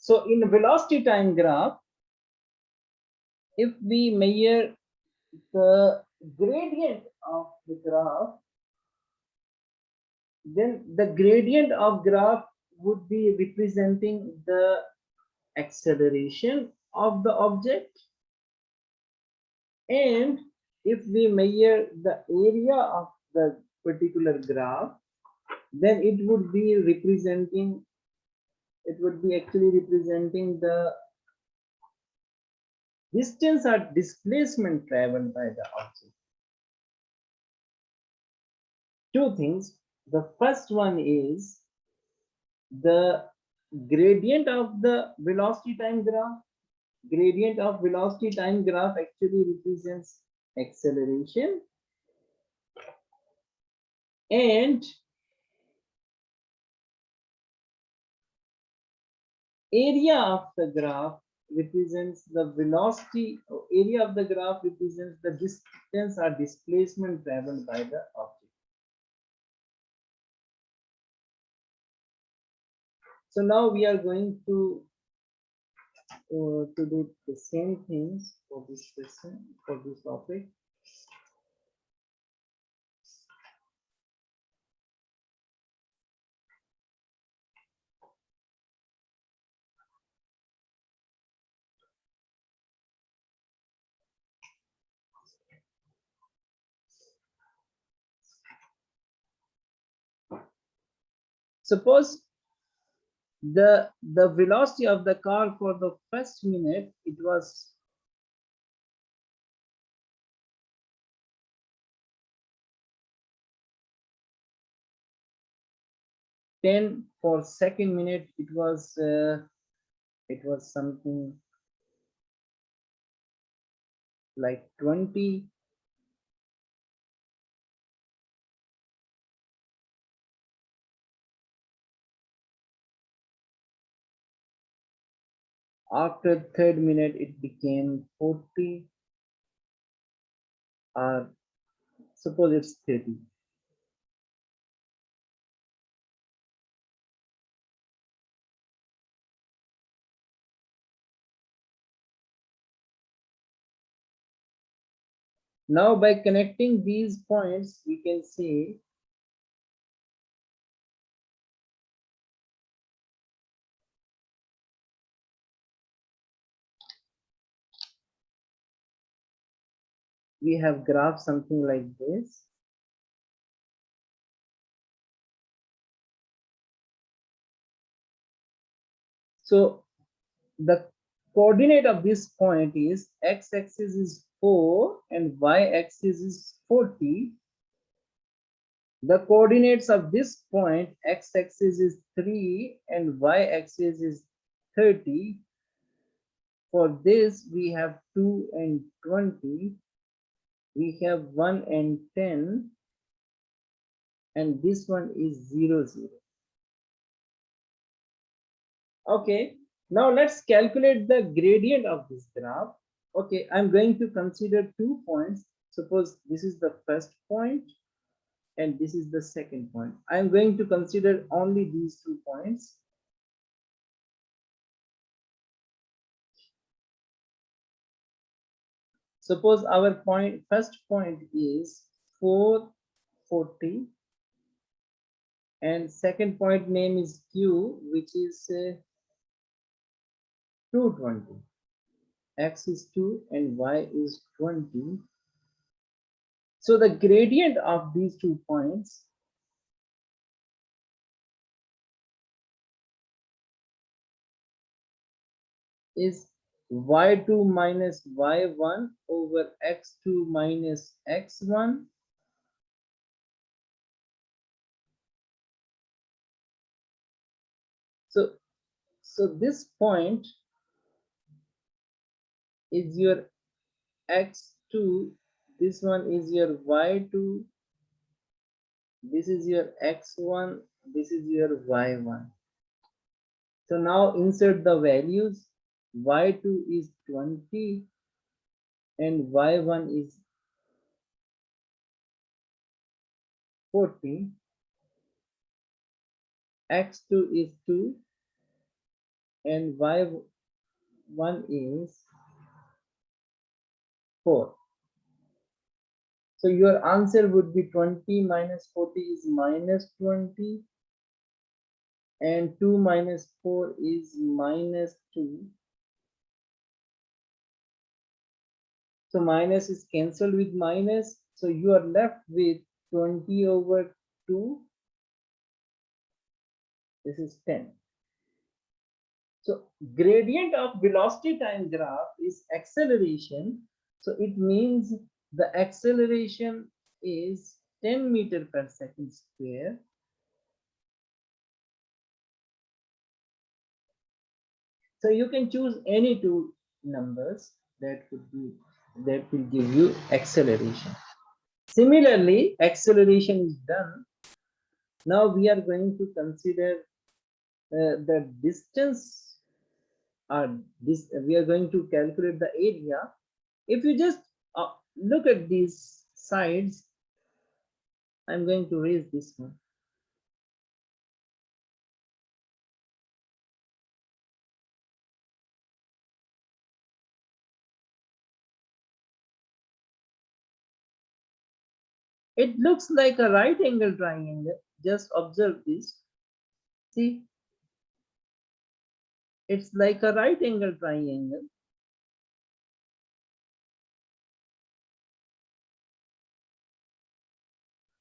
So in velocity time graph, if we measure the gradient of the graph, then the gradient of graph would be representing the acceleration of the object, and if we measure the area of the particular graph, then it would be actually representing the distance or displacement traveled by the object. Two things. The first one is the gradient of the velocity time graph. Gradient of velocity time graph actually represents acceleration, and area of the graph represents the velocity, or area of the graph represents the distance or displacement traveled by the object. So now we are going to do the same things for this question, for this topic. Suppose the velocity of the car for the first minute, it was 10, for second minute it was something like 20. After third minute it became 40, or suppose it's 30. Now by connecting these points, we can see we have graph something like this. So the coordinate of this point is x-axis is 4 and y-axis is 40. The coordinates of this point, x-axis is 3 and y-axis is 30. For this we have 2 and 20. We have 1 and 10, and this one is 0, 0. Okay, now let's calculate the gradient of this graph. Okay, I'm going to consider 2 points. Suppose this is the first point and this is the second point. I'm going to consider only these 2 points. Suppose our first point is 440, and second point name is Q, which is 220. X is 2 and y is 20. So the gradient of these 2 points is y2 minus y1 over x2 minus x1. So this point is your x2, this one is your y2, this is your x1, this is your y1. So now insert the values. Y2 is 20 and y1 is 40. X2 is 2 and y1 is 4. So your answer would be 20 minus 40 is minus 20, and 2 minus 4 is minus 2. So minus is cancelled with minus. So you are left with 20 over 2. This is 10. So gradient of velocity time graph is acceleration. So it means the acceleration is 10 meter per second square. So you can choose any two numbers that will give you acceleration. Similarly, acceleration is done. Now we are going to consider the distance, we are going to calculate the area. If you just look at these sides, I'm going to raise this one. It looks like a right angle triangle. Just observe this. See, it's like a right angle triangle.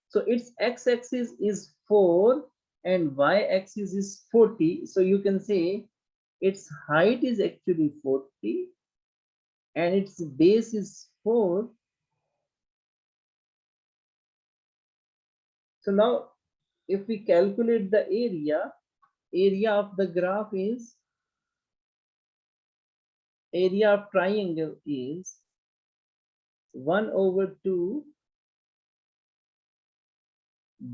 So its x-axis is 4 and y-axis is 40. So you can say its height is actually 40 and its base is 4. So now if we calculate the area of the graph is, area of triangle is 1 over 2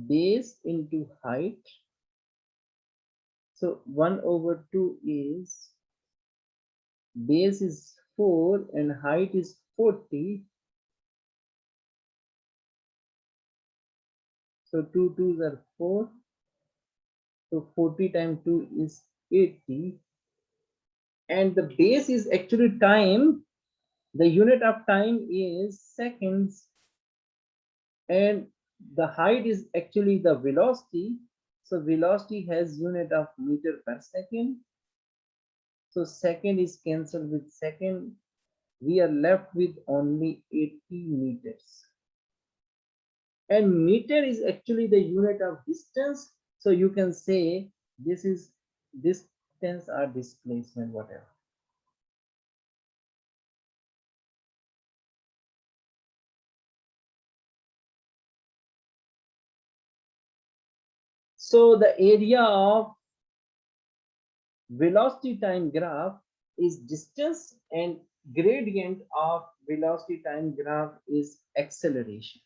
base into height. So 1 over 2 is, base is 4 and height is 40. So 2 2s are 4. So 40 times 2 is 80. And the base is actually time. The unit of time is seconds. And the height is actually the velocity. So velocity has unit of meter per second. So second is cancelled with second. We are left with only 80 meters. And meter is actually the unit of distance. So you can say this is distance or displacement, whatever. So the area of velocity time graph is distance and gradient of velocity time graph is acceleration.